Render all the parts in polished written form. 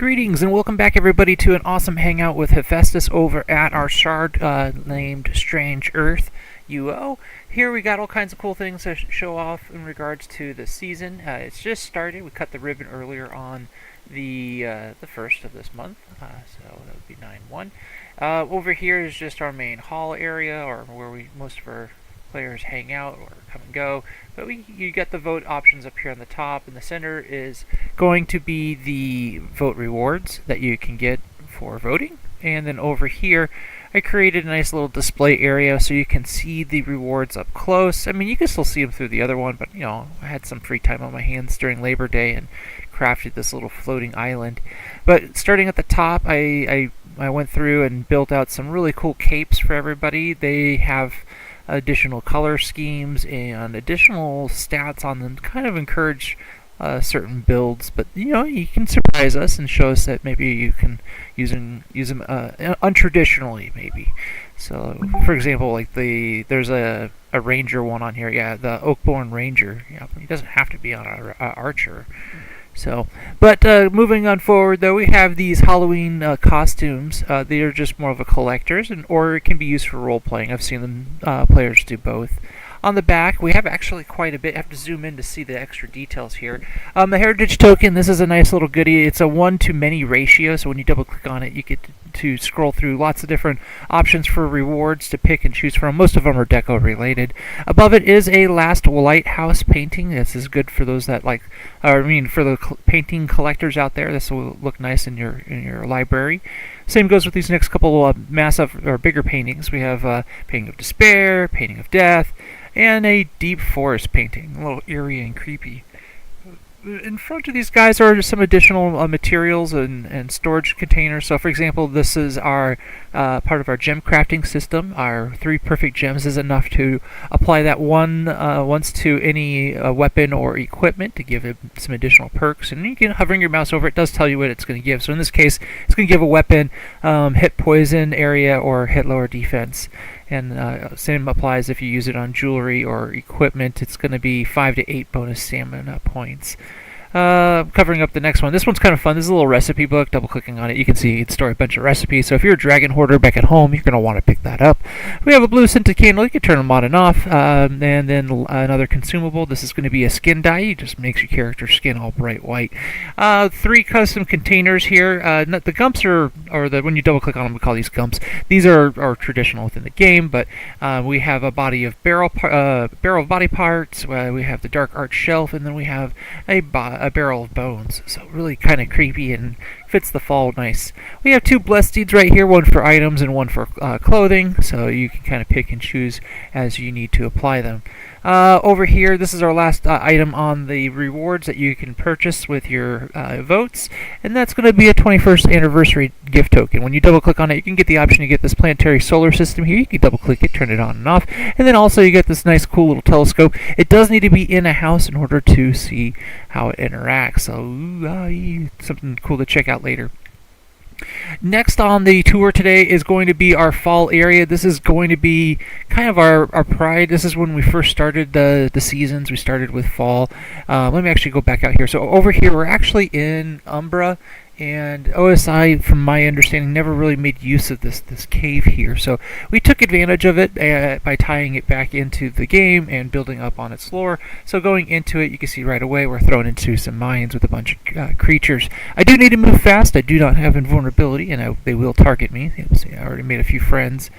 Greetings and welcome back everybody to an awesome hangout with Hephaestus over at our shard named Strange Earth UO. Here we got all kinds of cool things to show off in regards to the season. It's just started. We cut the ribbon earlier on the 1st of this month, so that would be 9/1. Over here is just our main hall area, or where most of our players hang out or come and go. But you get the vote options up here on the top. In the center is going to be the vote rewards that you can get for voting. And then over here, I created a nice little display area so you can see the rewards up close. I mean, you can still see them through the other one, but you know, I had some free time on my hands during Labor Day and crafted this little floating island. But starting at the top, I went through and built out some really cool capes for everybody. They have additional color schemes and additional stats on them to kind of encourage certain builds, but you know, you can surprise us and show us that maybe you can use them untraditionally, maybe. So for example, like there's a ranger one on here, yeah, the Oakborn Ranger. Yeah, he doesn't have to be on an archer. So, but moving on forward, though, we have these Halloween costumes. They are just more of a collector's, or it can be used for role playing. I've seen them players do both. On the back, we have actually quite a bit. I have to zoom in to see the extra details here. The heritage token. This is a nice little goodie. It's a 1-to-many ratio, so when you double click on it, you get to scroll through lots of different options for rewards to pick and choose from. Most of them are deco related. Above it is a last lighthouse painting. This is good for those that like, for the painting collectors out there. This will look nice in your library. Same goes with these next couple massive or bigger paintings. We have Painting of Despair, Painting of Death, and a deep forest painting, a little eerie and creepy. In front of these guys are some additional materials and storage containers. So for example, this is our part of our gem crafting system. Our 3 perfect gems is enough to apply that once to any weapon or equipment to give it some additional perks. And you can, hovering your mouse over it, does tell you what it's going to give. So in this case, it's going to give a weapon hit poison area or hit lower defense. And same applies if you use it on jewelry or equipment. It's going to be 5 to 8 bonus stamina points. Covering up the next one. This one's kind of fun. This is a little recipe book. Double clicking on it, you can see it store a bunch of recipes. So if you're a dragon hoarder back at home, you're going to want to pick that up. We have a blue scented candle. You can turn them on and off. And then another consumable. This is going to be a skin dye. It just makes your character's skin all bright white. 3 custom containers here. The gumps when you double click on them, we call these gumps. These are traditional within the game, but we have a body of barrel of body parts. We have the dark art shelf, and then we have a barrel of bones. So really kind of creepy and fits the fall nice. We have 2 blessed deeds right here, one for items and one for clothing, so you can kind of pick and choose as you need to apply them. Over here, this is our last item on the rewards that you can purchase with your votes, and that's going to be a 21st anniversary gift token. When you double click on it, you can get the option to get this planetary solar system here. You can double click it, turn it on and off, and then also you get this nice cool little telescope. It does need to be in a house in order to see how it interacts, so something cool to check out later. Next on the tour today is going to be our fall area. This is going to be kind of our pride. This is when we first started the seasons. We started with fall. Let me actually go back out here. So over here, we're actually in Umbra, and OSI, from my understanding, never really made use of this cave here. So we took advantage of it by tying it back into the game and building up on its lore. So going into it, you can see right away we're thrown into some mines with a bunch of creatures. I do need to move fast. I do not have invulnerability, and they will target me. See, I already made a few friends.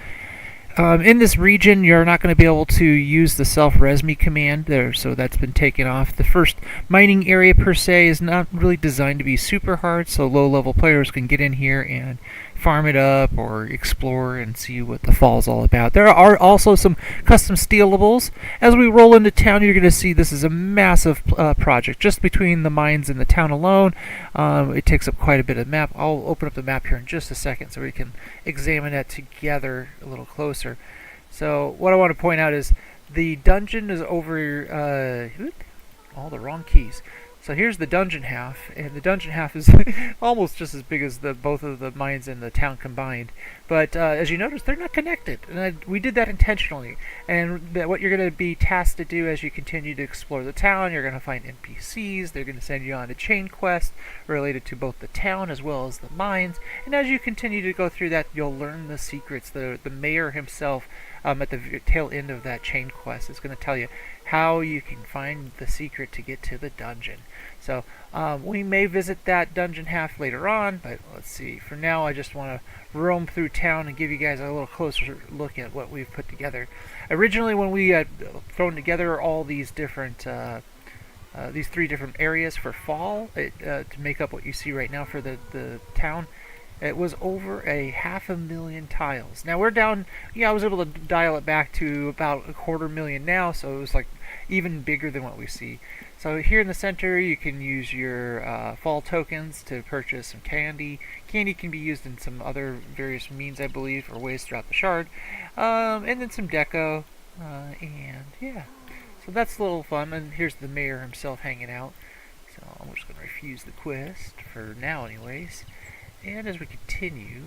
In this region, you're not going to be able to use the self-resme command there, so that's been taken off. The first mining area per se is not really designed to be super hard, so low-level players can get in here and farm it up or explore and see what the fall is all about. There are also some custom stealables. As we roll into town, you're going to see this is a massive project. Just between the mines and the town alone, it takes up quite a bit of map. I'll open up the map here in just a second so we can examine that together a little closer. So what I want to point out is the dungeon is over all the wrong keys. So here's the dungeon half, and the dungeon half is almost just as big as both of the mines and the town combined. But as you notice, they're not connected, and we did that intentionally. And what you're going to be tasked to do as you continue to explore the town, you're going to find NPCs. They're going to send you on a chain quest related to both the town as well as the mines. And as you continue to go through that, you'll learn the secrets. The mayor himself, at the tail end of that chain quest, is going to tell you how you can find the secret to get to the dungeon. So we may visit that dungeon half later on, but let's see. For now, I just want to roam through town and give you guys a little closer look at what we've put together. Originally, when we had thrown together all these different these 3 different areas for fall to make up what you see right now for the town, it was over 500,000 tiles. Now we're down, I was able to dial it back to about 250,000 now, so it was like even bigger than what we see. So here in the center, you can use your fall tokens to purchase some candy. Candy can be used in some other various means, I believe, or ways throughout the shard. And then some deco, and yeah. So that's a little fun, and here's the mayor himself hanging out. So I'm just going to refuse the quest, for now anyways. And as we continue,